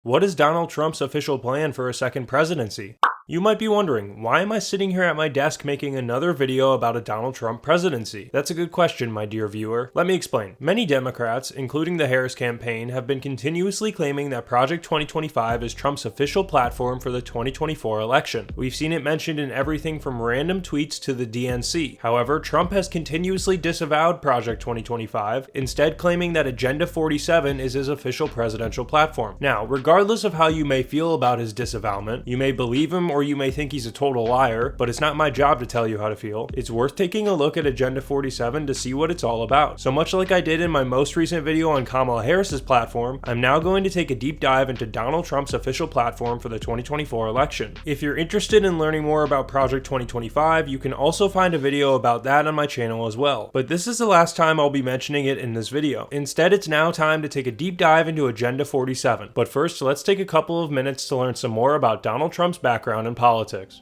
What is Donald Trump's official plan for a second presidency? You might be wondering, why am I sitting here at my desk making another video about a Donald Trump presidency? That's a good question, my dear viewer. Let me explain. Many Democrats, including the Harris campaign, have been continuously claiming that Project 2025 is Trump's official platform for the 2024 election. We've seen it mentioned in everything from random tweets to the DNC. However, Trump has continuously disavowed Project 2025, instead claiming that Agenda 47 is his official presidential platform. Now, regardless of how you may feel about his disavowment, you may believe him or you may think he's a total liar, but it's not my job to tell you how to feel. It's worth taking a look at Agenda 47 to see what it's all about. So much like I did in my most recent video on Kamala Harris's platform, I'm now going to take a deep dive into Donald Trump's official platform for the 2024 election. If you're interested in learning more about Project 2025, you can also find a video about that on my channel as well. But this is the last time I'll be mentioning it in this video. Instead, it's now time to take a deep dive into Agenda 47. But first, let's take a couple of minutes to learn some more about Donald Trump's background in politics.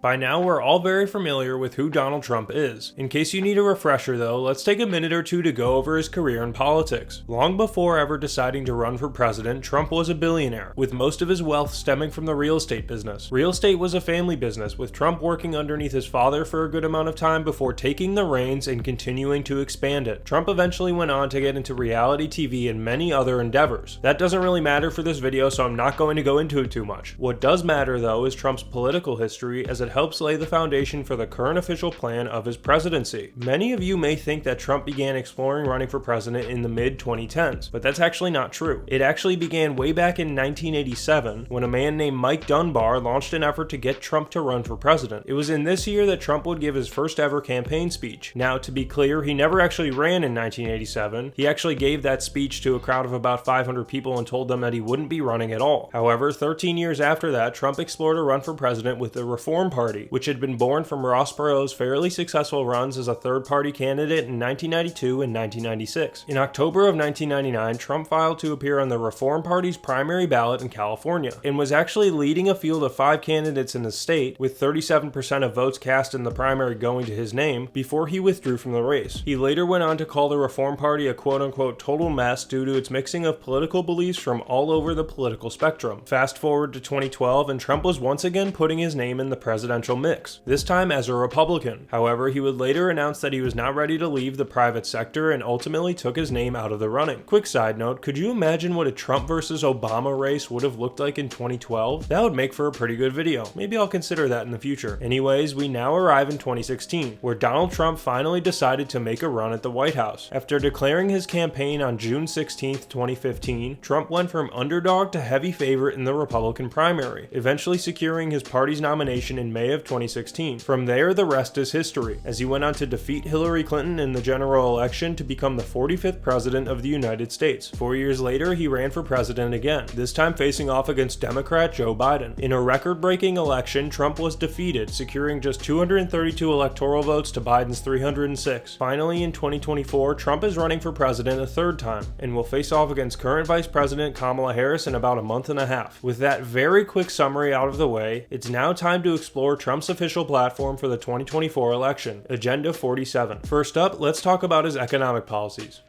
By now, we're all very familiar with who Donald Trump is. In case you need a refresher though, let's take a minute or two to go over his career in politics. Long before ever deciding to run for president, Trump was a billionaire, with most of his wealth stemming from the real estate business. Real estate was a family business, with Trump working underneath his father for a good amount of time before taking the reins and continuing to expand it. Trump eventually went on to get into reality TV and many other endeavors. That doesn't really matter for this video, so I'm not going to go into it too much. What does matter though is Trump's political history, as it helps lay the foundation for the current official plan of his presidency. Many of you may think that Trump began exploring running for president in the mid-2010s, but that's actually not true. It actually began way back in 1987 when a man named Mike Dunbar launched an effort to get Trump to run for president. It was in this year that Trump would give his first ever campaign speech. Now, to be clear, he never actually ran in 1987. He actually gave that speech to a crowd of about 500 people and told them that he wouldn't be running at all. However, 13 years after that, Trump explored a run for president with the Reform Party, which had been born from Ross Perot's fairly successful runs as a third-party candidate in 1992 and 1996. In October of 1999, Trump filed to appear on the Reform Party's primary ballot in California, and was actually leading a field of 5 candidates in the state, with 37% of votes cast in the primary going to his name, before he withdrew from the race. He later went on to call the Reform Party a quote-unquote total mess due to its mixing of political beliefs from all over the political spectrum. Fast forward to 2012, and Trump was once again putting his name in the presidential mix, this time as a Republican. However, he would later announce that he was not ready to leave the private sector and ultimately took his name out of the running. Quick side note, could you imagine what a Trump versus Obama race would have looked like in 2012? That would make for a pretty good video. Maybe I'll consider that in the future. Anyways, we now arrive in 2016, where Donald Trump finally decided to make a run at the White House. After declaring his campaign on June 16, 2015, Trump went from underdog to heavy favorite in the Republican primary, eventually securing his party's nomination in May of 2016. From there, the rest is history, as he went on to defeat Hillary Clinton in the general election to become the 45th president of the United States. 4 years later, he ran for president again, this time facing off against Democrat Joe Biden. In a record-breaking election, Trump was defeated, securing just 232 electoral votes to Biden's 306. Finally, in 2024, Trump is running for president a third time, and will face off against current Vice President Kamala Harris in about a month and a half. With that very quick summary out of the way, it's now time to explore Trump's official platform for the 2024 election, Agenda 47. First up, let's talk about his economic policies.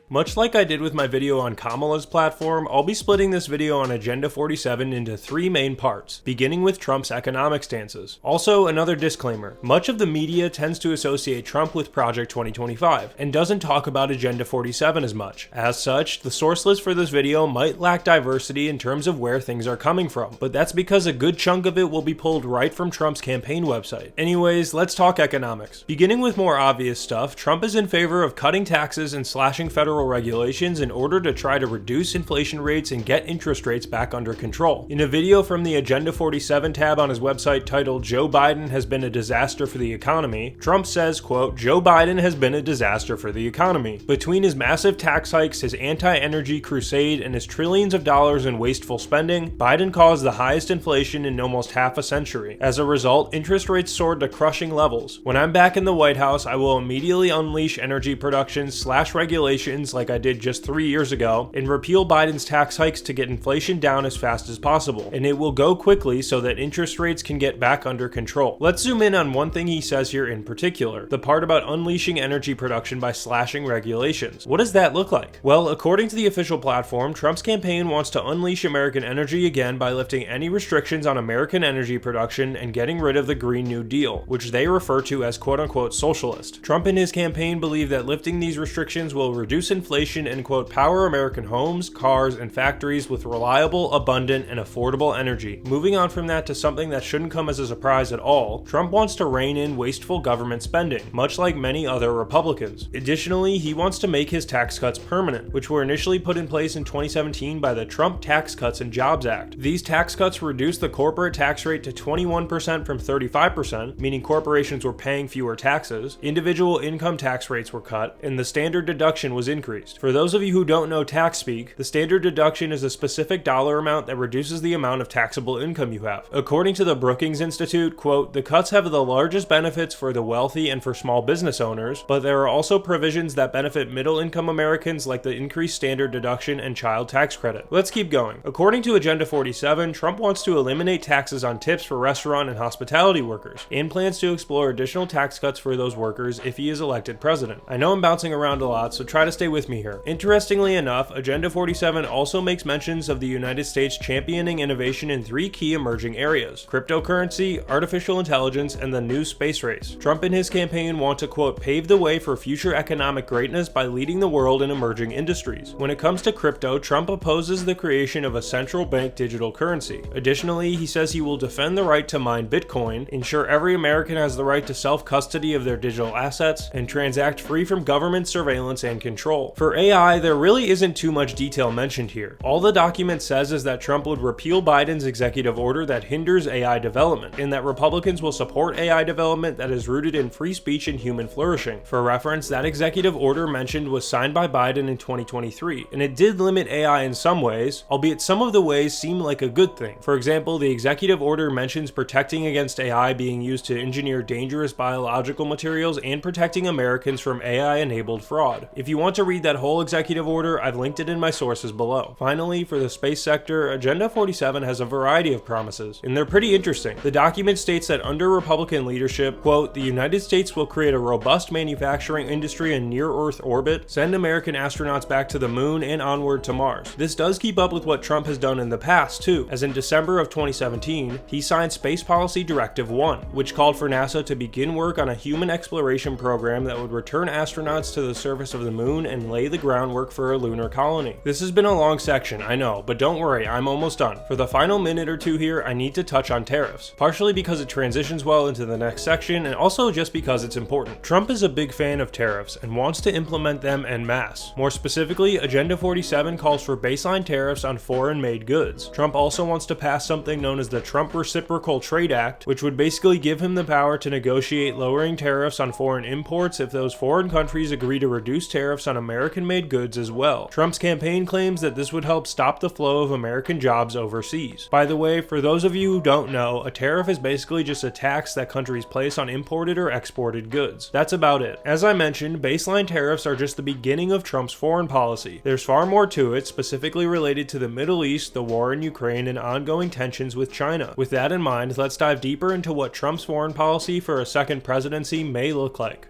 Much like I did with my video on Kamala's platform, I'll be splitting this video on Agenda 47 into 3 main parts, beginning with Trump's economic stances. Also, another disclaimer, much of the media tends to associate Trump with Project 2025, and doesn't talk about Agenda 47 as much. As such, the source list for this video might lack diversity in terms of where things are coming from, but that's because a good chunk of it will be pulled right from Trump's campaign website. Anyways, let's talk economics. Beginning with more obvious stuff, Trump is in favor of cutting taxes and slashing federal regulations in order to try to reduce inflation rates and get interest rates back under control. In a video from the Agenda 47 tab on his website titled "Joe Biden has been a disaster for the economy," Trump says, quote, "Joe Biden has been a disaster for the economy. Between his massive tax hikes, his anti-energy crusade, and his trillions of dollars in wasteful spending, Biden caused the highest inflation in almost half a century. As a result, interest rates soared to crushing levels. When I'm back in the White House, I will immediately unleash energy production, slash regulations, guidance like I did just 3 years ago and repeal Biden's tax hikes to get inflation down as fast as possible, and it will go quickly so that interest rates can get back under control. Let's zoom in on one thing he says here in particular, the part about unleashing energy production by slashing regulations. What does that look like? Well, according to the official platform, Trump's campaign wants to unleash American energy again by lifting any restrictions on American energy production and getting rid of the Green New Deal, which they refer to as quote-unquote socialist. Trump and his campaign believe that lifting these restrictions will reduce inflation and quote power American homes, cars, and factories with reliable, abundant, and affordable energy. Moving on from that to something that shouldn't come as a surprise at all, Trump wants to rein in wasteful government spending, much like many other Republicans. Additionally, he wants to make his tax cuts permanent, which were initially put in place in 2017 by the Trump Tax Cuts and Jobs Act. These tax cuts reduced the corporate tax rate to 21% from 35%, meaning corporations were paying fewer taxes, individual income tax rates were cut, and the standard deduction was increased. For those of you who don't know tax speak, the standard deduction is a specific dollar amount that reduces the amount of taxable income you have. According to the Brookings Institute, quote, the cuts have the largest benefits for the wealthy and for small business owners, but there are also provisions that benefit middle-income Americans like the increased standard deduction and child tax credit. Let's keep going. According to Agenda 47, Trump wants to eliminate taxes on tips for restaurant and hospitality workers, and plans to explore additional tax cuts for those workers if he is elected president. I know I'm bouncing around a lot, so try to stay with me here. Interestingly enough, Agenda 47 also makes mentions of the United States championing innovation in 3 key emerging areas: cryptocurrency, artificial intelligence, and the new space race. Trump and his campaign want to, quote, pave the way for future economic greatness by leading the world in emerging industries. When it comes to crypto, Trump opposes the creation of a central bank digital currency. Additionally, he says he will defend the right to mine Bitcoin, ensure every American has the right to self-custody of their digital assets, and transact free from government surveillance and control. For AI, there really isn't too much detail mentioned here. All the document says is that Trump would repeal Biden's executive order that hinders AI development, and that Republicans will support AI development that is rooted in free speech and human flourishing. For reference, that executive order mentioned was signed by Biden in 2023, and it did limit AI in some ways, albeit some of the ways seem like a good thing. For example, the executive order mentions protecting against AI being used to engineer dangerous biological materials and protecting Americans from AI-enabled fraud. If you want to read that whole executive order, I've linked it in my sources below. Finally, for the space sector, Agenda 47 has a variety of promises, and they're pretty interesting. The document states that under Republican leadership, quote, the United States will create a robust manufacturing industry in near-Earth orbit, send American astronauts back to the moon and onward to Mars. This does keep up with what Trump has done in the past, too, as in December of 2017, he signed Space Policy Directive 1, which called for NASA to begin work on a human exploration program that would return astronauts to the surface of the moon and lay the groundwork for a lunar colony. This has been a long section, I know, but don't worry, I'm almost done. For the final minute or two here, I need to touch on tariffs, partially because it transitions well into the next section, and also just because it's important. Trump is a big fan of tariffs and wants to implement them en masse. More specifically, Agenda 47 calls for baseline tariffs on foreign-made goods. Trump also wants to pass something known as the Trump Reciprocal Trade Act, which would basically give him the power to negotiate lowering tariffs on foreign imports if those foreign countries agree to reduce tariffs on American-made goods as well. Trump's campaign claims that this would help stop the flow of American jobs overseas. By the way, for those of you who don't know, a tariff is basically just a tax that countries place on imported or exported goods. That's about it. As I mentioned, baseline tariffs are just the beginning of Trump's foreign policy. There's far more to it, specifically related to the Middle East, the war in Ukraine, and ongoing tensions with China. With that in mind, let's dive deeper into what Trump's foreign policy for a second presidency may look like.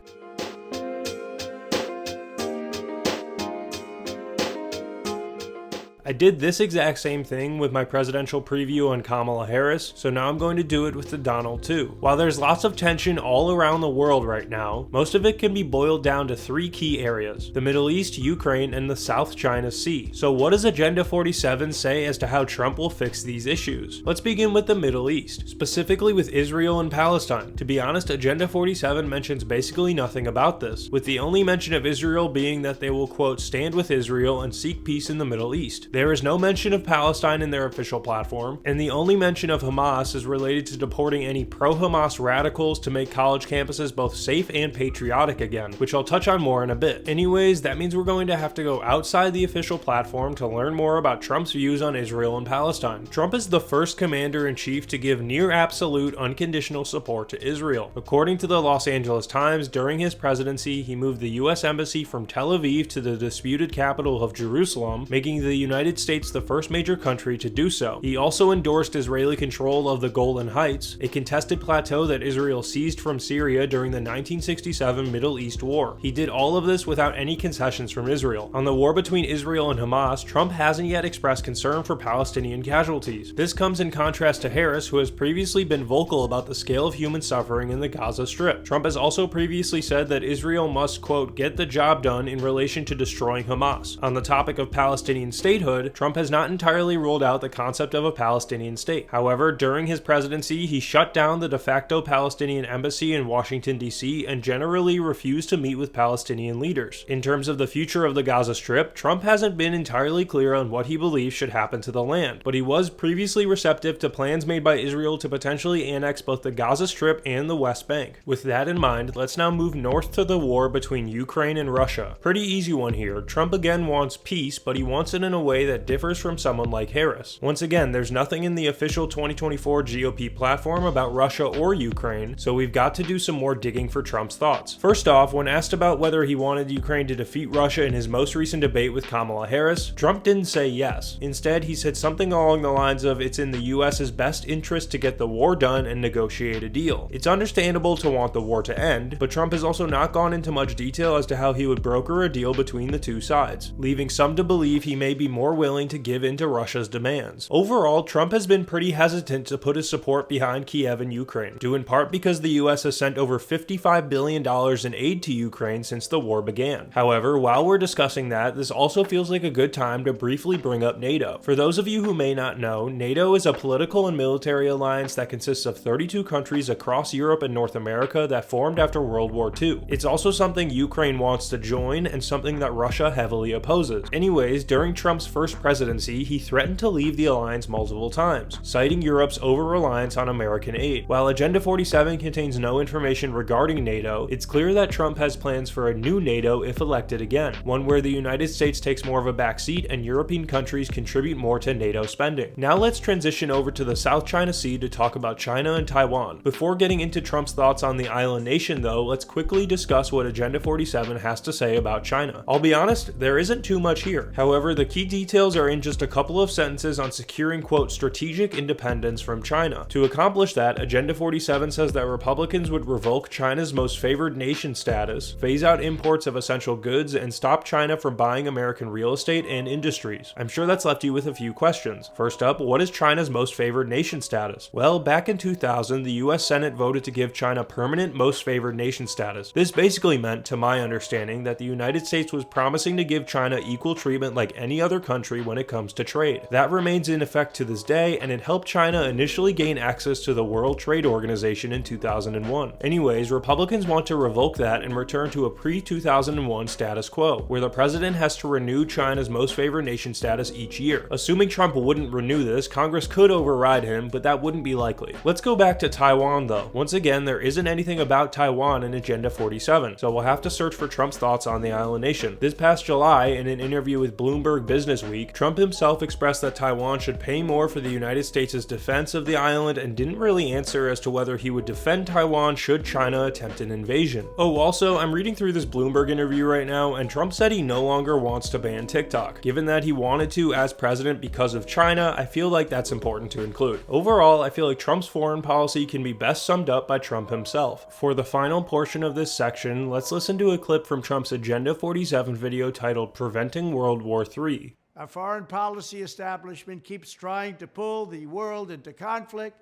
I did this exact same thing with my presidential preview on Kamala Harris, so now I'm going to do it with the Donald too. While there's lots of tension all around the world right now, most of it can be boiled down to 3 key areas: the Middle East, Ukraine, and the South China Sea. So what does Agenda 47 say as to how Trump will fix these issues? Let's begin with the Middle East, specifically with Israel and Palestine. To be honest, Agenda 47 mentions basically nothing about this, with the only mention of Israel being that they will, quote, stand with Israel and seek peace in the Middle East. There is no mention of Palestine in their official platform, and the only mention of Hamas is related to deporting any pro-Hamas radicals to make college campuses both safe and patriotic again, which I'll touch on more in a bit. Anyways, that means we're going to have to go outside the official platform to learn more about Trump's views on Israel and Palestine. Trump is the first commander-in-chief to give near absolute unconditional support to Israel. According to the Los Angeles Times, during his presidency, he moved the U.S. Embassy from Tel Aviv to the disputed capital of Jerusalem, making the United States the first major country to do so. He also endorsed Israeli control of the Golan Heights, a contested plateau that Israel seized from Syria during the 1967 Middle East War. He did all of this without any concessions from Israel. On the war between Israel and Hamas, Trump hasn't yet expressed concern for Palestinian casualties. This comes in contrast to Harris, who has previously been vocal about the scale of human suffering in the Gaza Strip. Trump has also previously said that Israel must, quote, get the job done in relation to destroying Hamas. On the topic of Palestinian statehood, Trump has not entirely ruled out the concept of a Palestinian state. However, during his presidency, he shut down the de facto Palestinian embassy in Washington, D.C., and generally refused to meet with Palestinian leaders. In terms of the future of the Gaza Strip, Trump hasn't been entirely clear on what he believes should happen to the land, but he was previously receptive to plans made by Israel to potentially annex both the Gaza Strip and the West Bank. With that in mind, let's now move north to the war between Ukraine and Russia. Pretty easy one here. Trump again wants peace, but he wants it in a way that differs from someone like Harris. Once again, there's nothing in the official 2024 GOP platform about Russia or Ukraine, so we've got to do some more digging for Trump's thoughts. First off, when asked about whether he wanted Ukraine to defeat Russia in his most recent debate with Kamala Harris, Trump didn't say yes. Instead, he said something along the lines of it's in the US's best interest to get the war done and negotiate a deal. It's understandable to want the war to end, but Trump has also not gone into much detail as to how he would broker a deal between the two sides, leaving some to believe he may be more willing to give in to Russia's demands. Overall, Trump has been pretty hesitant to put his support behind Kiev and Ukraine, due in part because the US has sent over $55 billion in aid to Ukraine since the war began. However, while we're discussing that, this also feels like a good time to briefly bring up NATO. For those of you who may not know, NATO is a political and military alliance that consists of 32 countries across Europe and North America that formed after World War II. It's also something Ukraine wants to join and something that Russia heavily opposes. Anyways, during Trump's first presidency, he threatened to leave the alliance multiple times, citing Europe's over-reliance on American aid. While Agenda 47 contains no information regarding NATO, it's clear that Trump has plans for a new NATO if elected again, one where the United States takes more of a backseat and European countries contribute more to NATO spending. Now let's transition over to the South China Sea to talk about China and Taiwan. Before getting into Trump's thoughts on the island nation though, let's quickly discuss what Agenda 47 has to say about China. I'll be honest, there isn't too much here. However, the key details are in just a couple of sentences on securing, quote, strategic independence from China. To accomplish that, Agenda 47 says that Republicans would revoke China's most favored nation status, phase out imports of essential goods, and stop China from buying American real estate and industries. I'm sure that's left you with a few questions. First up, what is China's most favored nation status? Well, back in 2000, the US Senate voted to give China permanent most favored nation status. This basically meant, to my understanding, that the United States was promising to give China equal treatment like any other country when it comes to trade. That remains in effect to this day, and it helped China initially gain access to the World Trade Organization in 2001. Anyways, Republicans want to revoke that and return to a pre-2001 status quo, where the president has to renew China's most favored nation status each year. Assuming Trump wouldn't renew this, Congress could override him, but that wouldn't be likely. Let's go back to Taiwan though. Once again, there isn't anything about Taiwan in Agenda 47, so we'll have to search for Trump's thoughts on the island nation. This past July, in an interview with Bloomberg Businessweek, Trump himself expressed that Taiwan should pay more for the United States' defense of the island and didn't really answer as to whether he would defend Taiwan should China attempt an invasion. Oh, also, I'm reading through this Bloomberg interview right now, and Trump said he no longer wants to ban TikTok. Given that he wanted to as president because of China, I feel like that's important to include. Overall, I feel like Trump's foreign policy can be best summed up by Trump himself. For the final portion of this section, let's listen to a clip from Trump's Agenda 47 video titled Preventing World War III. Our foreign policy establishment keeps trying to pull the world into conflict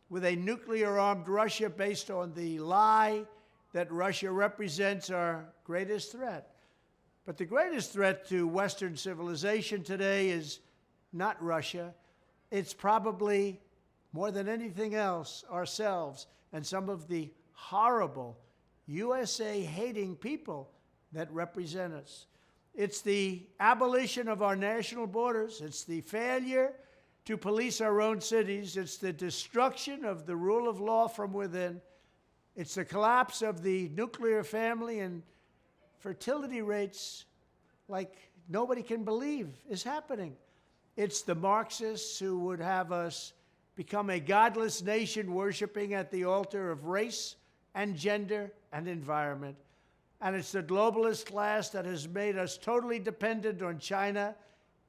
with a nuclear-armed Russia based on the lie that Russia represents our greatest threat. But the greatest threat to Western civilization today is not Russia. It's probably, more than anything else, ourselves and some of the horrible USA-hating people that represent us. It's the abolition of our national borders. It's the failure to police our own cities. It's the destruction of the rule of law from within. It's the collapse of the nuclear family and fertility rates like nobody can believe is happening. It's the Marxists who would have us become a godless nation worshiping at the altar of race and gender and environment. And it's the globalist class that has made us totally dependent on China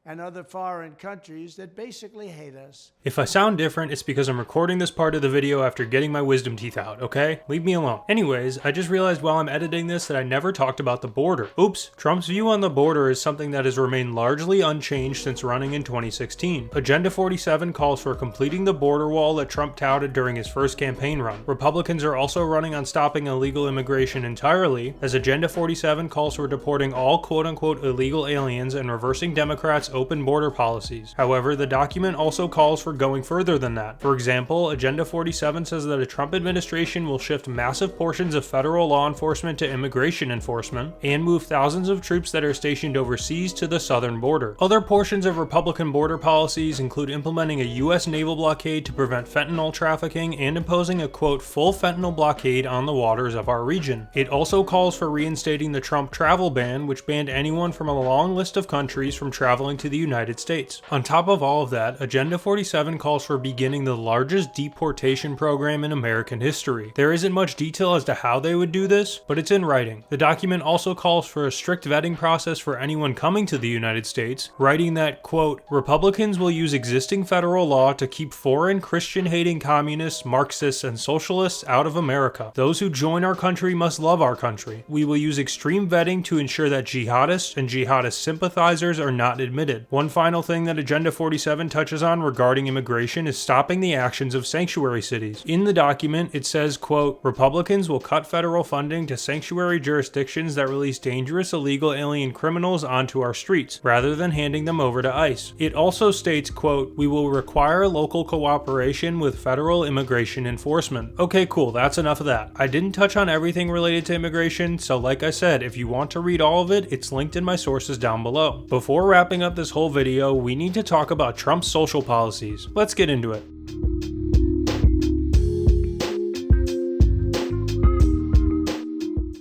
and other foreign countries that basically hate us. If I sound different, it's because I'm recording this part of the video after getting my wisdom teeth out, okay? Leave me alone. Anyways, I just realized while I'm editing this that I never talked about the border. Oops, Trump's view on the border is something that has remained largely unchanged since running in 2016. Agenda 47 calls for completing the border wall that Trump touted during his first campaign run. Republicans are also running on stopping illegal immigration entirely, as Agenda 47 calls for deporting all quote-unquote illegal aliens and reversing Democrats' open border policies. However, the document also calls for going further than that. For example, Agenda 47 says that a Trump administration will shift massive portions of federal law enforcement to immigration enforcement and move thousands of troops that are stationed overseas to the southern border. Other portions of Republican border policies include implementing a U.S. naval blockade to prevent fentanyl trafficking and imposing a quote full fentanyl blockade on the waters of our region. It also calls for reinstating the Trump travel ban, which banned anyone from a long list of countries from traveling to the United States. On top of all of that, Agenda 47 calls for beginning the largest deportation program in American history. There isn't much detail as to how they would do this, but it's in writing. The document also calls for a strict vetting process for anyone coming to the United States, writing that, quote, Republicans will use existing federal law to keep foreign Christian-hating communists, Marxists, and socialists out of America. Those who join our country must love our country. We will use extreme vetting to ensure that jihadists and jihadist sympathizers are not admitted. One final thing that Agenda 47 touches on regarding immigration is stopping the actions of sanctuary cities. In the document, it says, quote, Republicans will cut federal funding to sanctuary jurisdictions that release dangerous illegal alien criminals onto our streets, rather than handing them over to ICE. It also states, quote, we will require local cooperation with federal immigration enforcement. Okay, cool, that's enough of that. I didn't touch on everything related to immigration, so like I said, if you want to read all of it, it's linked in my sources down below. Before wrapping up this whole video, we need to talk about Trump's social policies. Let's get into it.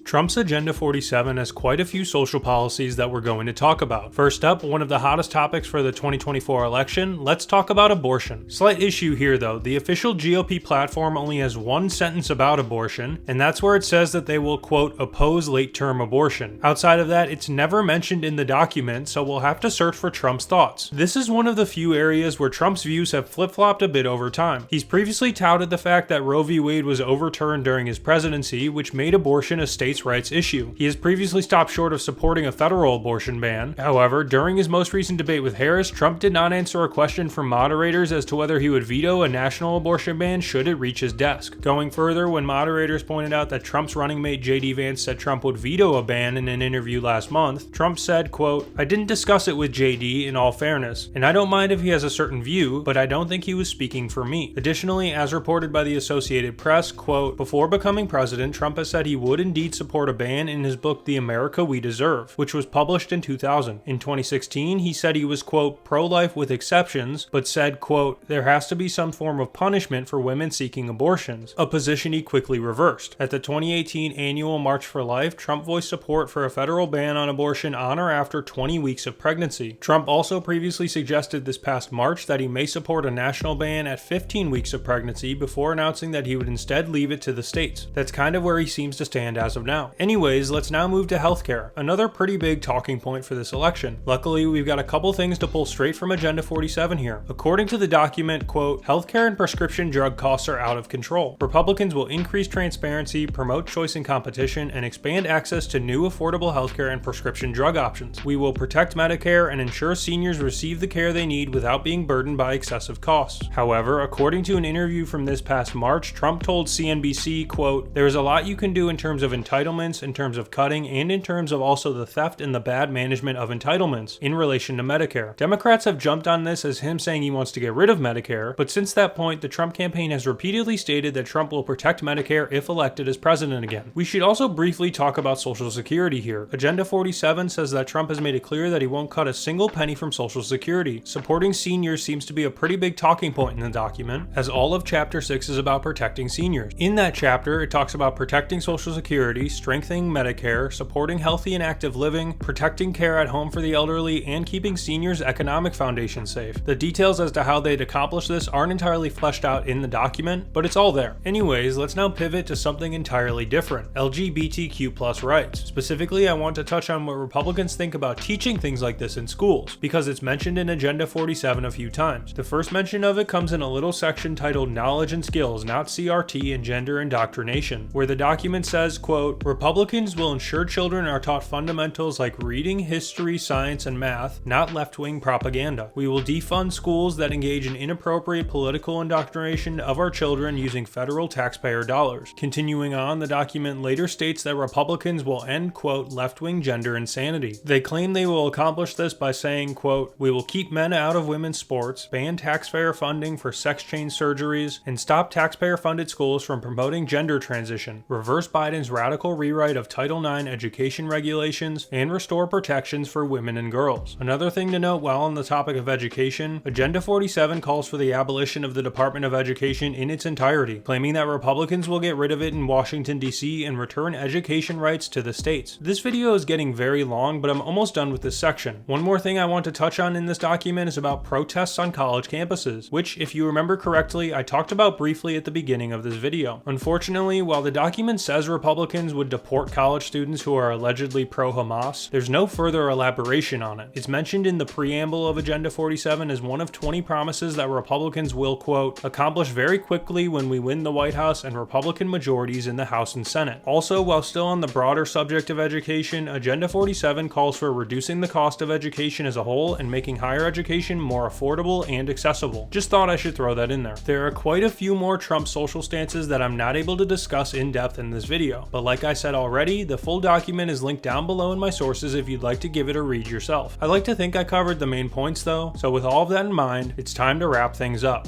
Trump's Agenda 47 has quite a few social policies that we're going to talk about. First up, one of the hottest topics for the 2024 election, let's talk about abortion. Slight issue here though, the official GOP platform only has one sentence about abortion, and that's where it says that they will, quote, oppose late-term abortion. Outside of that, it's never mentioned in the document, so we'll have to search for Trump's thoughts. This is one of the few areas where Trump's views have flip-flopped a bit over time. He's previously touted the fact that Roe v. Wade was overturned during his presidency, which made abortion a state's rights issue. He has previously stopped short of supporting a federal abortion ban. However, during his most recent debate with Harris, Trump did not answer a question from moderators as to whether he would veto a national abortion ban should it reach his desk. Going further, when moderators pointed out that Trump's running mate J.D. Vance said Trump would veto a ban in an interview last month, Trump said, quote, I didn't discuss it with J.D. in all fairness, and I don't mind if he has a certain view, but I don't think he was speaking for me. Additionally, as reported by the Associated Press, quote, before becoming president, Trump has said he would indeed support a ban in his book The America We Deserve, which was published in 2000. In 2016, he said he was, quote, pro-life with exceptions, but said, quote, there has to be some form of punishment for women seeking abortions, a position he quickly reversed. At the 2018 annual March for Life, Trump voiced support for a federal ban on abortion on or after 20 weeks of pregnancy. Trump also previously suggested this past March that he may support a national ban at 15 weeks of pregnancy before announcing that he would instead leave it to the states. That's kind of where he seems to stand as of now. Anyways, let's now move to healthcare, another pretty big talking point for this election. Luckily, we've got a couple things to pull straight from Agenda 47 here. According to the document, quote, healthcare and prescription drug costs are out of control. Republicans will increase transparency, promote choice and competition, and expand access to new affordable healthcare and prescription drug options. We will protect Medicare and ensure seniors receive the care they need without being burdened by excessive costs. However, according to an interview from this past March, Trump told CNBC, quote, there is a lot you can do in terms of entitlement entitlements, in terms of cutting, and in terms of also the theft and the bad management of entitlements in relation to Medicare. Democrats have jumped on this as him saying he wants to get rid of Medicare, but since that point, the Trump campaign has repeatedly stated that Trump will protect Medicare if elected as president again. We should also briefly talk about Social Security here. Agenda 47 says that Trump has made it clear that he won't cut a single penny from Social Security. Supporting seniors seems to be a pretty big talking point in the document, as all of Chapter 6 is about protecting seniors. In that chapter, it talks about protecting Social Security, strengthening Medicare, supporting healthy and active living, protecting care at home for the elderly, and keeping seniors' economic foundation safe. The details as to how they'd accomplish this aren't entirely fleshed out in the document, but it's all there. Anyways, let's now pivot to something entirely different: LGBTQ+ rights. Specifically, I want to touch on what Republicans think about teaching things like this in schools, because it's mentioned in Agenda 47 a few times. The first mention of it comes in a little section titled Knowledge and Skills, not CRT and Gender Indoctrination, where the document says, quote, "Republicans will ensure children are taught fundamentals like reading, history, science, and math, not left-wing propaganda. We will defund schools that engage in inappropriate political indoctrination of our children using federal taxpayer dollars." Continuing on, the document later states that Republicans will end, quote, "left-wing gender insanity." They claim they will accomplish this by saying, quote, "We will keep men out of women's sports, ban taxpayer funding for sex change surgeries, and stop taxpayer-funded schools from promoting gender transition, reverse Biden's radical rewrite of Title IX education regulations, and restore protections for women and girls." Another thing to note while on the topic of education, Agenda 47 calls for the abolition of the Department of Education in its entirety, claiming that Republicans will get rid of it in Washington, D.C. and return education rights to the states. This video is getting very long, but I'm almost done with this section. One more thing I want to touch on in this document is about protests on college campuses, which, if you remember correctly, I talked about briefly at the beginning of this video. Unfortunately, while the document says Republicans would deport college students who are allegedly pro-Hamas, there's no further elaboration on it. It's mentioned in the preamble of Agenda 47 as one of 20 promises that Republicans will, quote, "accomplish very quickly when we win the White House and Republican majorities in the House and Senate." Also, while still on the broader subject of education, Agenda 47 calls for reducing the cost of education as a whole and making higher education more affordable and accessible. Just thought I should throw that in there. There are quite a few more Trump social stances that I'm not able to discuss in depth in this video, but like I said already, the full document is linked down below in my sources if you'd like to give it a read yourself. I like to think I covered the main points though, so with all of that in mind, it's time to wrap things up.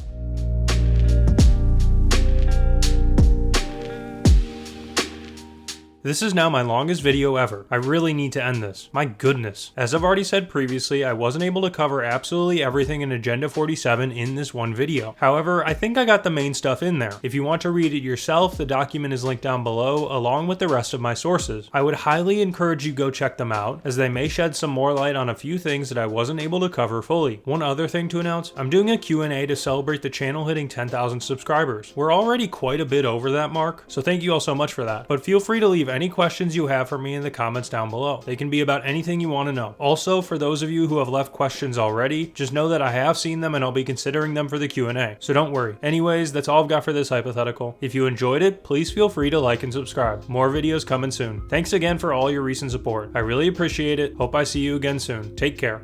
This is now my longest video ever. I really need to end this. My goodness. As I've already said previously, I wasn't able to cover absolutely everything in Agenda 47 in this one video. However, I think I got the main stuff in there. If you want to read it yourself, the document is linked down below, along with the rest of my sources. I would highly encourage you go check them out, as they may shed some more light on a few things that I wasn't able to cover fully. One other thing to announce, I'm doing a Q&A to celebrate the channel hitting 10,000 subscribers. We're already quite a bit over that mark, so thank you all so much for that. But feel free to leave any questions you have for me in the comments down below. They can be about anything you want to know. Also, for those of you who have left questions already, just know that I have seen them and I'll be considering them for the Q&A, so don't worry. Anyways, that's all I've got for this hypothetical. If you enjoyed it, please feel free to like and subscribe. More videos coming soon. Thanks again for all your recent support. I really appreciate it. Hope I see you again soon. Take care.